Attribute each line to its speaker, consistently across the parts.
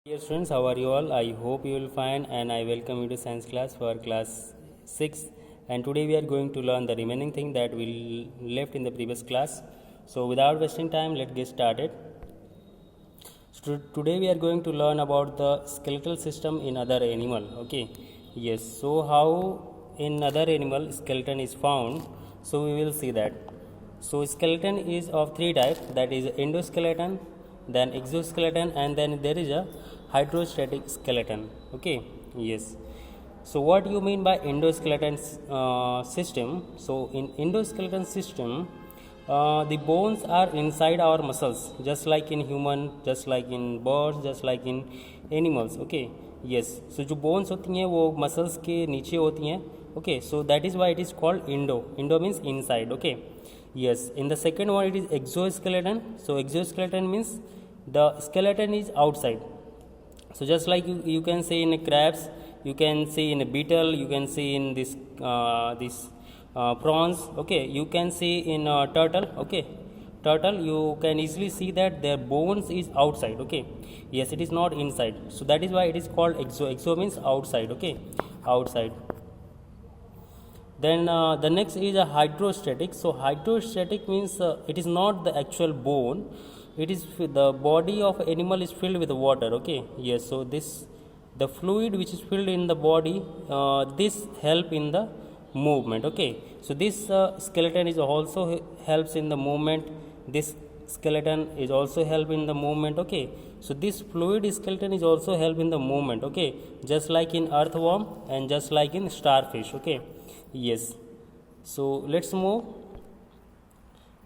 Speaker 1: Dear students, how are you all? I hope you will fine and I welcome you to science class for class 6, and today we are going to learn the remaining thing that we left in the previous class. So without wasting time, let's get started. Today we are going to learn about the skeletal system in other animal. Okay, yes, so how in other animal skeleton is found, so we will see that. So skeleton is of three types, that is endoskeleton, then exoskeleton, and then there is a hydrostatic skeleton. Okay, yes. So what you mean by endoskeleton system? So in endoskeleton system, the bones are inside our muscles, just like in human, just like in birds, just like in animals. Okay, yes. So जो bones होती हैं वो muscles के नीचे होती हैं. Okay, so that is why it is called endo. Endo means inside. Okay, yes. In the second one it is exoskeleton. So exoskeleton means the skeleton is outside. So just like you can see in crabs, you can see in a beetle, you can see in this prawns. Okay, you can see in turtle. Okay, turtle you can easily see that their bones is outside. Okay, yes, it is not inside. So that is why it is called exo. Exo means outside. Okay, outside. Then the next is a hydrostatic. So hydrostatic means it is not the actual bone, it is the body of animal is filled with water. Okay, yes. So this the fluid which is filled in the body, this help in the movement. Okay, so this skeleton is also helps in the movement. This skeleton is also help in the movement. Okay, so this fluid skeleton is also help in the movement. Okay, just like in earthworm and just like in starfish. Okay, yes. So let's move.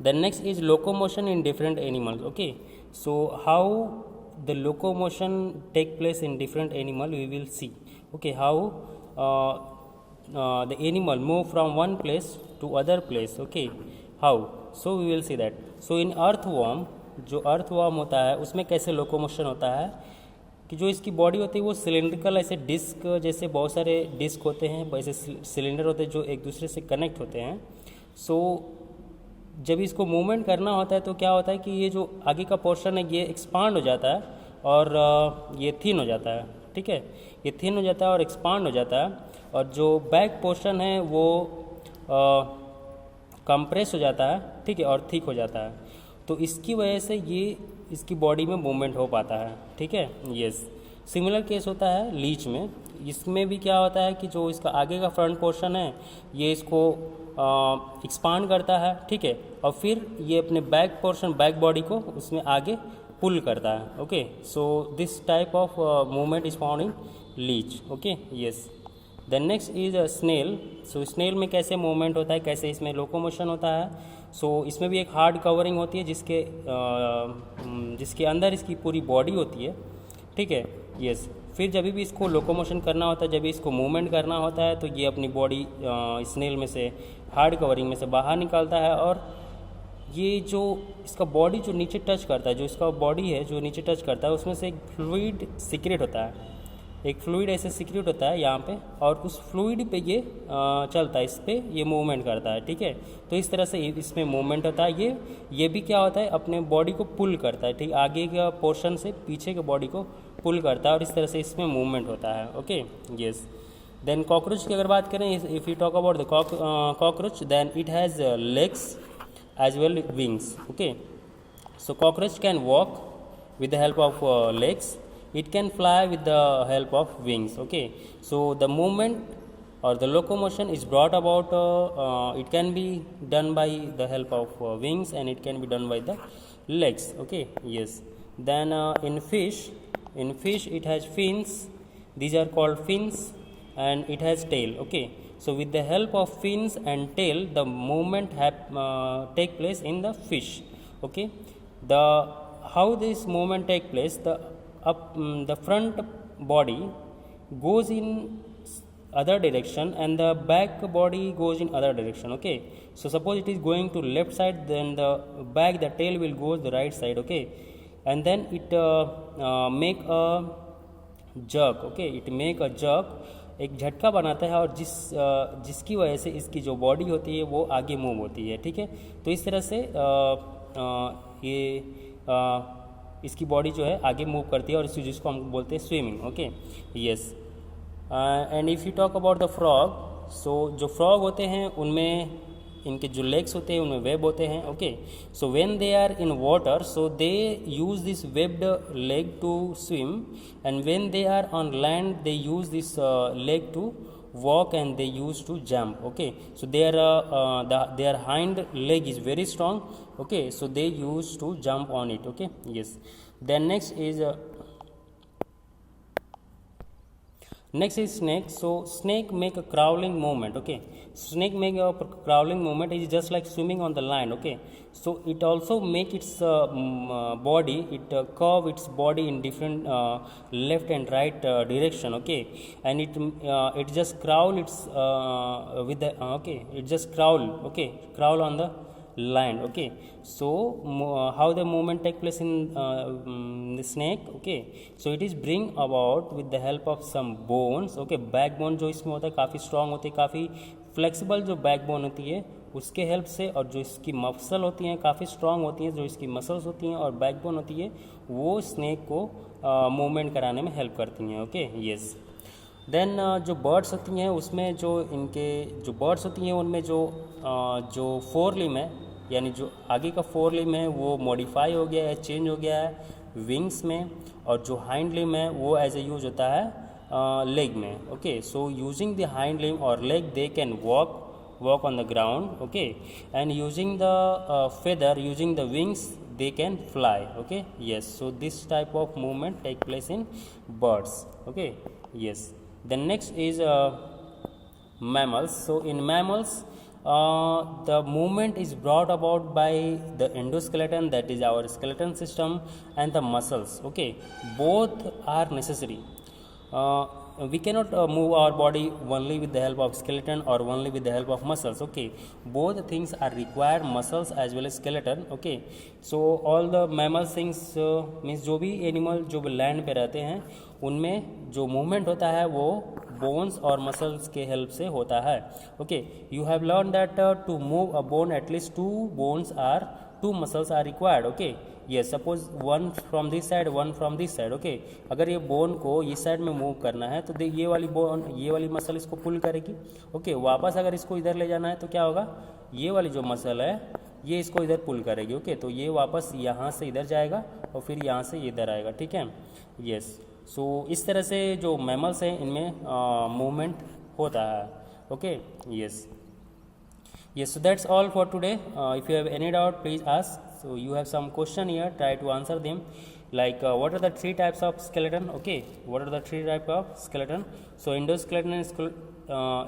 Speaker 1: The next is locomotion in different animals. Okay, so how the locomotion take place in different animal we will see. Okay, how the animal move from one place to other place. Okay, how, so we will see that. So in earthworm, जो earthworm होता है उसमें कैसे locomotion होता है कि जो इसकी बॉडी होती है वो सिलेंड्रिकल ऐसे डिस्क जैसे बहुत सारे डिस्क होते हैं, वैसे सिलेंडर होते हैं जो एक दूसरे से कनेक्ट होते हैं. सो जब इसको मूवमेंट करना होता है तो क्या होता है कि ये जो आगे का पोर्शन है ये एक्सपांड हो जाता है और ये थिन हो जाता है. ठीक है, ये थिन हो जाता है और एक्सपांड हो जाता है, और जो बैक पोर्शन है वो कंप्रेस हो जाता है. ठीक है, और थिक हो जाता है. तो इसकी वजह से ये इसकी बॉडी में मूवमेंट हो पाता है. ठीक है, यस. सिमिलर केस होता है लीच में. इसमें भी क्या होता है कि जो इसका आगे का फ्रंट पोर्शन है ये इसको एक्सपांड करता है. ठीक है, और फिर ये अपने बैक पोर्शन बैक बॉडी को उसमें आगे पुल करता है. Okay, so this type of movement is found in leech. Okay, yes. Then next is snail. So snail में कैसे मूवमेंट होता है, कैसे इसमें लोकोमोशन होता है. सो इसमें भी एक हार्ड कवरिंग होती है जिसके अंदर इसकी पूरी बॉडी होती है. ठीक है, यस. फिर जब भी इसको लोकोमोशन करना होता है, जब भी इसको मूवमेंट करना होता है तो ये अपनी बॉडी स्नेल में से हार्ड कवरिंग में से बाहर निकालता है, और ये जो इसका बॉडी जो नीचे टच करता है, जो इसका बॉडी है जो नीचे टच करता है उसमें से एक फ्लूइड सीक्रेट होता है. एक फ्लूइड ऐसे सीक्रेट होता है यहाँ पे, और उस फ्लूइड पे ये चलता है, इस पे ये मूवमेंट करता है. ठीक है, तो इस तरह से इसमें मूवमेंट होता है. ये भी क्या होता है, अपने बॉडी को पुल करता है. ठीक, आगे का पोर्शन से पीछे के बॉडी को पुल करता है, और इस तरह से इसमें मूवमेंट होता है. Okay, yes. देन कॉकरोच की अगर बात करें, if you talk about the cockroach, then it has legs as well wings. Okay, so cockroach can walk with the help of legs. It can fly with the help of wings. Okay, so the movement or the locomotion is brought about, it can be done by the help of wings, and it can be done by the legs. Okay, yes. Then in fish it has fins. These are called fins, and it has tail. Okay, so with the help of fins and tail the movement take place in the fish. Okay, the how this movement take place, the front body goes in other direction and the back body goes in other direction. Okay, so suppose it is going to left side, then the tail will go the right side. Okay, and then it make a jerk. Okay, it make a jerk, एक झटका बनाता है, और जिसकी वजह से इसकी जो बॉडी होती है वो आगे मूव होती है. ठीक है, तो इस तरह से ये इसकी बॉडी जो है आगे मूव करती है और इसी जिसको हम बोलते हैं swimming. Okay, yes. And if you talk about the frog, so जो फ्रॉग होते हैं उनमें इनके जो लेग्स होते हैं उनमें वेब होते हैं. Okay, so when they are in water, so they use this webbed leg to swim, and when they are on land they use this leg to walk and they used to jump. Okay, so their hind leg is very strong. Okay, so they used to jump on it. Okay, yes. Then next is snake. So snake make a crawling movement. Okay, snake make a crawling movement is just like swimming on the line. Okay, so it also make its body, it curve its body in different left and right direction. Okay, and it just crawl its with the it just crawl on the line. Okay, so how the movement take place in the snake. Okay, so it is bring about with the help of some bones. Okay, backbone जो इसमें होता है काफ़ी strong होती है, काफ़ी flexible जो backbone होती है उसके हेल्प से, और जो इसकी मसल होती हैं काफ़ी स्ट्रांग होती हैं, जो इसकी मसल्स होती हैं और बैकबोन होती है वो स्नेक को मूवमेंट कराने में हेल्प करती हैं. Okay, yes. देन जो बर्ड्स होती हैं उसमें जो इनके जो बर्ड्स होती हैं उनमें जो फोर लिम है, यानी जो आगे का फोर लिम है वो मॉडिफाई हो गया है, चेंज हो गया है विंग्स में, और जो हाइंड लिम है वो एज ए यूज होता है लेग में. Okay, so using the hind limb और leg they can walk on the ground. Okay, and using the feather, using the wings, they can fly. Okay, yes. So this type of movement take place in birds. Okay, yes. Then next is mammals. So in mammals, the movement is brought about by the endoskeleton, that is our skeleton system, and the muscles. Okay, both are necessary. We cannot move our body only with the help of skeleton or only with the help of muscles. Okay, both things are required, muscles as well as skeleton. Okay, so all the mammal things means जो भी animal जो land पे रहते हैं उनमें जो movement होता है वो बोन्स और मसल्स के हेल्प से होता है. Okay, you have learn that to move a bone at least two muscles are required. Okay, yes, suppose one from this side, one from this side. Okay, अगर ये बोन को इस साइड में मूव करना है तो ये वाली मसल इसको पुल करेगी. ओके, वापस अगर इसको इधर ले जाना है तो क्या होगा, ये वाली जो मसल है ये इसको इधर पुल करेगी. ओके, तो ये वापस यहाँ से इधर जाएगा और फिर यहाँ से इधर आएगा. ठीक है, यस. सो इस तरह से जो मैमल्स हैं इनमें मूवमेंट होता है. Okay, yes. Yes, so that's all for today. If you have any doubt, please ask. So you have some question here, try to answer them. Like what are the three types of skeleton? Okay, what are the three types of skeleton? So endoskeleton,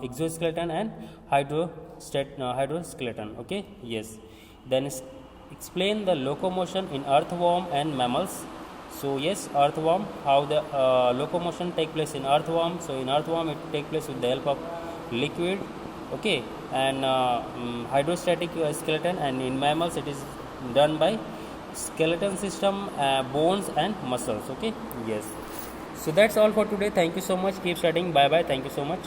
Speaker 1: exoskeleton, and hydroskeleton. Okay, yes. Then explain the locomotion in earthworm and mammals. So yes, earthworm, how the locomotion take place in earthworm. So in earthworm it take place with the help of liquid. Okay, and hydrostatic skeleton, and in mammals it is done by skeleton system, bones and muscles. Okay, yes. So that's all for today. Thank you so much. Keep studying. Bye bye. Thank you so much.